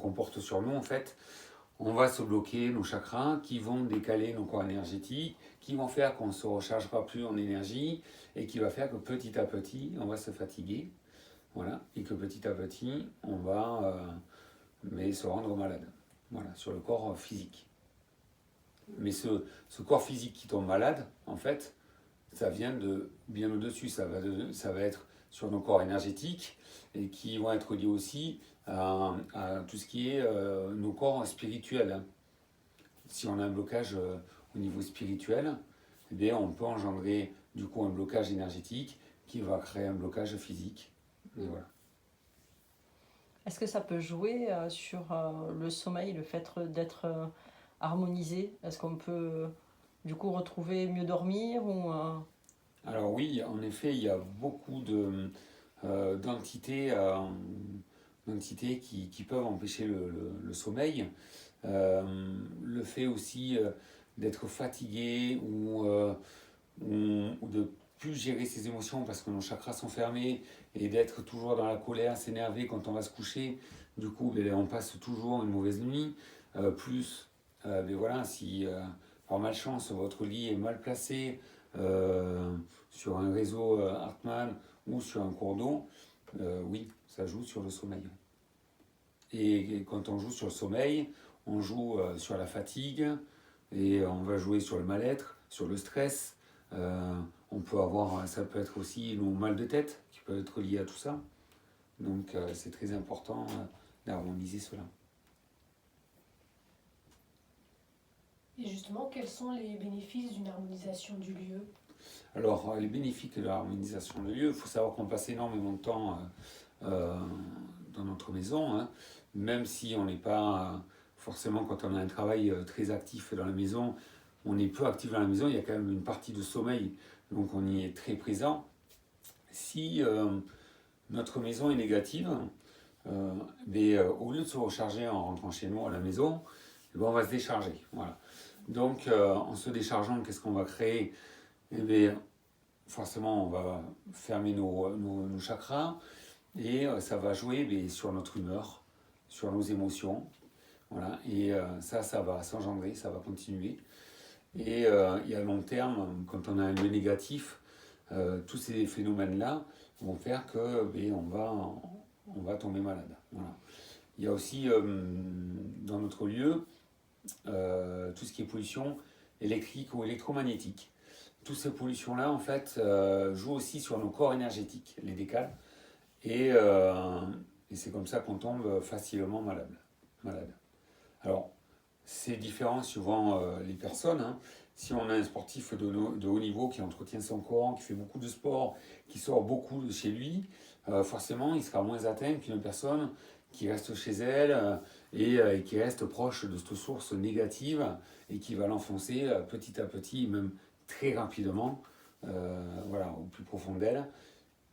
qu'on porte sur nous, en fait, on va se bloquer nos chakras qui vont décaler nos corps énergétiques, qui vont faire qu'on ne se rechargera plus en énergie et qui va faire que petit à petit, on va se fatiguer. Voilà, et que petit à petit, on va se rendre malade. Voilà, sur le corps physique. Mais ce corps physique qui tombe malade, en fait, ça vient de bien au-dessus. Ça va être sur nos corps énergétiques et qui vont être liés aussi à tout ce qui est nos corps spirituels. Hein. Si on a un blocage au niveau spirituel, eh bien, on peut engendrer du coup un blocage énergétique qui va créer un blocage physique. Et voilà. Est-ce que ça peut jouer sur le sommeil, le fait d'être harmonisé? Est-ce qu'on peut du coup retrouver mieux dormir ou Alors oui, en effet, il y a beaucoup d'entités qui peuvent empêcher le sommeil. Le fait aussi d'être fatigué ou de plus gérer ses émotions parce que nos chakras sont fermés et d'être toujours dans la colère, s'énerver quand on va se coucher. Du coup, on passe toujours une mauvaise nuit. Voilà, si par malchance votre lit est mal placé sur un réseau Hartmann ou sur un cours d'eau, oui, ça joue sur le sommeil. Et quand on joue sur le sommeil, on joue sur la fatigue et on va jouer sur le mal-être, sur le stress. Ça peut être aussi nos mal de tête qui peuvent être liés à tout ça. Donc c'est très important d'harmoniser cela. Et justement, quels sont les bénéfices d'une harmonisation du lieu? Alors, les bénéfices de l'harmonisation de lieu, il faut savoir qu'on passe énormément de temps dans notre maison, hein, même si on n'est pas forcément, quand on a un travail très actif dans la maison, on est peu actif dans la maison, il y a quand même une partie de sommeil, donc on y est très présent. Si notre maison est négative, au lieu de se recharger en rentrant chez nous à la maison, on va se décharger. Voilà. Donc, en se déchargeant, qu'est-ce qu'on va créer? Forcément, on va fermer nos chakras et ça va jouer sur notre humeur, sur nos émotions. Voilà. Et ça va s'engendrer, ça va continuer. Et à long terme, quand on a un lieu négatif, tous ces phénomènes-là vont faire que on va tomber malade. Voilà. Il y a aussi dans notre lieu tout ce qui est pollution électrique ou électromagnétique. Toutes ces pollutions-là, en fait, jouent aussi sur nos corps énergétiques, les décalent. Et c'est comme ça qu'on tombe facilement malade. Alors, c'est différent suivant les personnes. Hein. Si on a un sportif de haut niveau qui entretient son corps, qui fait beaucoup de sport, qui sort beaucoup de chez lui, forcément, il sera moins atteint qu'une personne qui reste chez elle et qui reste proche de cette source négative et qui va l'enfoncer petit à petit, même très rapidement, au plus profond d'elle,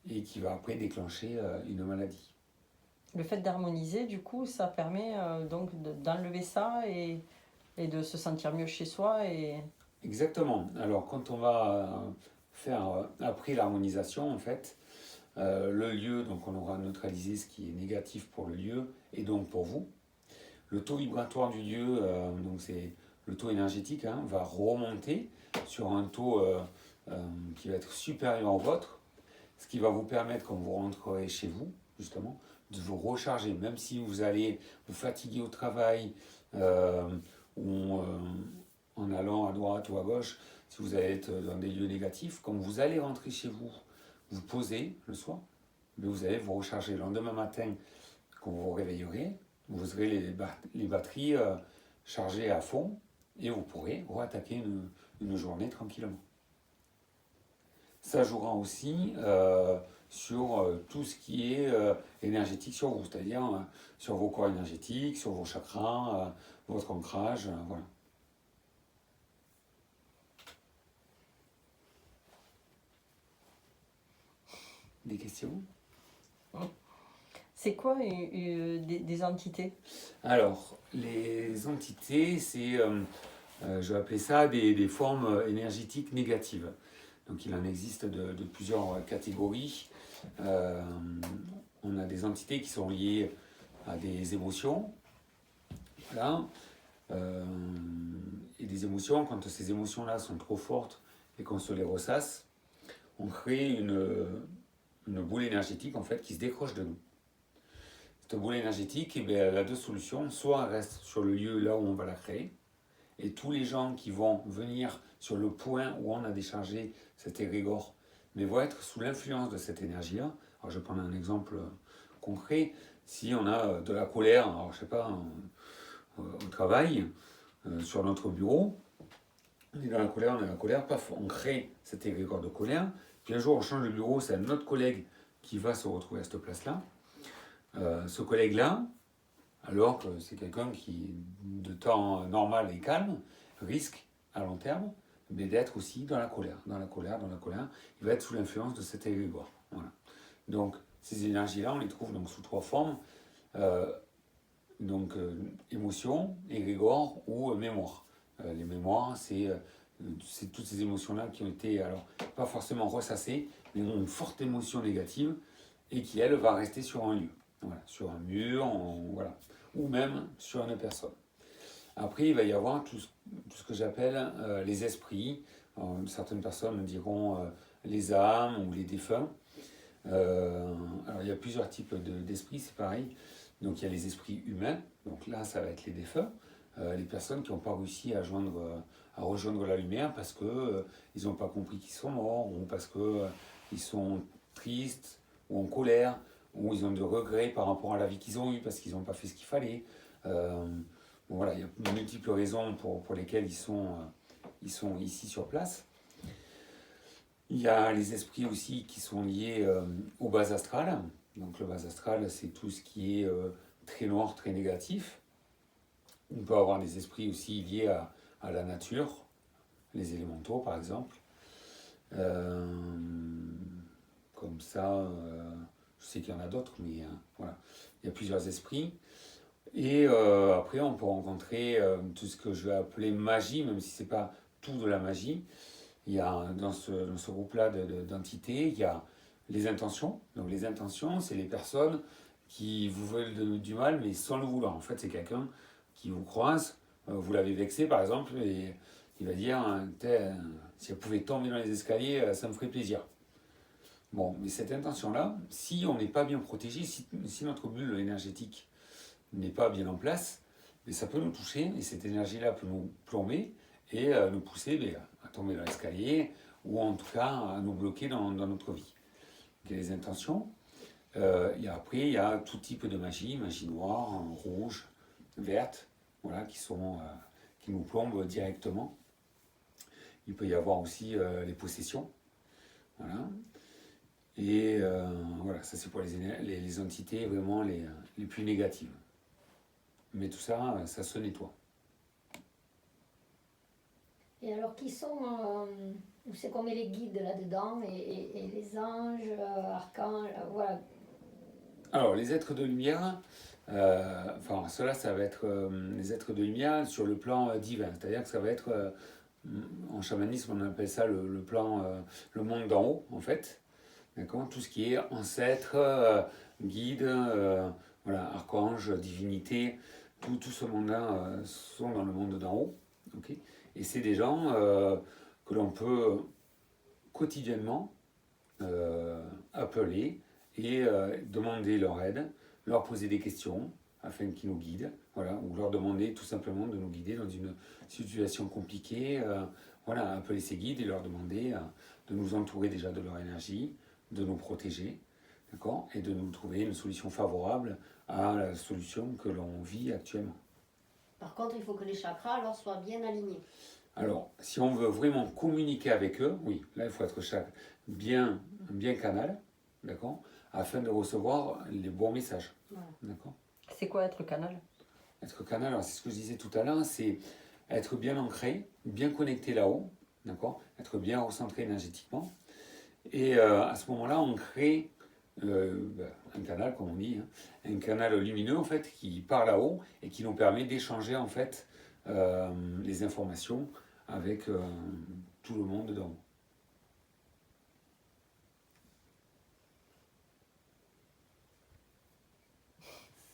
et qui va après déclencher une maladie. le fait d'harmoniser, du coup, ça permet donc d'enlever ça et de se sentir mieux chez soi et... Exactement. Alors quand on va faire après l'harmonisation, en fait, le lieu, donc on aura neutralisé ce qui est négatif pour le lieu et donc pour vous. Le taux vibratoire du lieu, donc c'est le taux énergétique, hein, va remonter sur un taux qui va être supérieur au vôtre, ce qui va vous permettre, quand vous rentrerez chez vous, justement, de vous recharger, même si vous allez vous fatiguer au travail ou en allant à droite ou à gauche, si vous allez être dans des lieux négatifs, quand vous allez rentrer chez vous, vous posez le soir, mais vous allez vous recharger. Le lendemain matin, quand vous vous réveillerez, vous aurez les batteries chargées à fond et vous pourrez re-attaquer une journée tranquillement. Ça jouera aussi sur tout ce qui est énergétique sur vous, c'est-à-dire sur vos corps énergétiques, sur vos chakras, votre ancrage, voilà. Des questions? C'est quoi des entités? Alors, les entités, je vais appeler ça des formes énergétiques négatives. Donc il en existe de plusieurs catégories. On a des entités qui sont liées à des émotions, Voilà. Euh, et des émotions, quand ces émotions-là sont trop fortes et qu'on se les ressasse, on crée une boule énergétique en fait qui se décroche de nous. Cette boule énergétique, eh bien, elle a deux solutions. Soit elle reste sur le lieu là où on va la créer, et tous les gens qui vont venir sur le point où on a déchargé cet égrégore, mais vont être sous l'influence de cette énergie-là. Alors je vais prendre un exemple concret. Si on a de la colère, alors je sais pas, au travail, sur notre bureau, on est dans la colère, paf, on crée cet égrégore de colère, puis un jour on change de bureau, c'est un autre collègue qui va se retrouver à cette place-là. Ce collègue-là, alors que c'est quelqu'un qui, de temps normal et calme, risque à long terme mais d'être aussi dans la colère, dans la colère, dans la colère. Il va être sous l'influence de cet égrégore. Voilà. Donc ces énergies-là, on les trouve donc sous trois formes. Euh, émotion, égrégore ou mémoire. Les mémoires, c'est toutes ces émotions-là qui ont été, alors, pas forcément ressassées, mais ont une forte émotion négative et qui, elle, va rester sur un lieu. Voilà, sur un mur, voilà, ou même sur une personne. Après, il va y avoir tout ce que j'appelle les esprits. Certaines personnes diront les âmes ou les défunts. Alors, il y a plusieurs types d'esprits, c'est pareil. Donc, il y a les esprits humains. Donc là, ça va être les défunts. Les personnes qui n'ont pas réussi à rejoindre la lumière parce que ils n'ont pas compris qu'ils sont morts, ou parce que ils sont tristes, ou en colère, ou ils ont de regrets par rapport à la vie qu'ils ont eue parce qu'ils n'ont pas fait ce qu'il fallait. Bon, voilà, il y a de multiples raisons pour lesquelles ils sont ici sur place. Il y a les esprits aussi qui sont liés au bas astral. Donc le bas astral, c'est tout ce qui est très noir, très négatif. On peut avoir des esprits aussi liés à la nature, les élémentaux par exemple. Comme ça, je sais qu'il y en a d'autres, mais voilà. Il y a plusieurs esprits. Et après, on peut rencontrer tout ce que je vais appeler magie, même si ce n'est pas tout de la magie. Il y a dans ce groupe-là d'entités, il y a les intentions. Donc les intentions, c'est les personnes qui vous veulent du mal, mais sans le vouloir. En fait, c'est quelqu'un qui vous croise, vous l'avez vexé par exemple, et il va dire, si elle pouvait tomber dans les escaliers, ça me ferait plaisir. Bon, mais cette intention-là, si on n'est pas bien protégé, si notre bulle énergétique n'est pas bien en place, mais ça peut nous toucher, et cette énergie-là peut nous plomber et nous pousser à tomber dans l'escalier, ou en tout cas à nous bloquer dans notre vie. Donc, il y a les intentions. Après, il y a tout type de magie, magie noire, rouge, verte, voilà, qui nous plombent directement. Il peut y avoir aussi les possessions. Voilà. Et voilà, ça c'est pour les entités vraiment les plus négatives. Mais tout ça, ça se nettoie. Et alors, qui sont, c'est qu'on met les guides là-dedans, et les anges, archanges, voilà. Alors, les êtres de lumière, enfin, cela, ça va être les êtres de lumière sur le plan divin. C'est-à-dire que ça va être, en chamanisme, on appelle ça le plan, le monde d'en haut, en fait. D'accord. Tout ce qui est ancêtre, guide, voilà, archange, divinité, tout ce monde-là sont dans le monde d'en haut. Okay. Et c'est des gens que l'on peut quotidiennement appeler et demander leur aide, leur poser des questions afin qu'ils nous guident, voilà, ou leur demander tout simplement de nous guider dans une situation compliquée, voilà, appeler ces guides et leur demander de nous entourer déjà de leur énergie, de nous protéger, d'accord, et de nous trouver une solution favorable à la solution que l'on vit actuellement. Par contre, il faut que les chakras alors soient bien alignés. Alors, si on veut vraiment communiquer avec eux, oui, là il faut être bien canal, d'accord, afin de recevoir les bons messages, voilà. D'accord. C'est quoi être canal? Être canal, alors c'est ce que je disais tout à l'heure, c'est être bien ancré, bien connecté là-haut, d'accord, être bien recentré énergétiquement. Et à ce moment-là, on crée un canal, comme on dit, hein, un canal lumineux en fait qui part là-haut et qui nous permet d'échanger en fait les informations avec tout le monde dedans.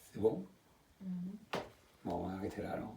C'est bon? Bon, arrêter là alors.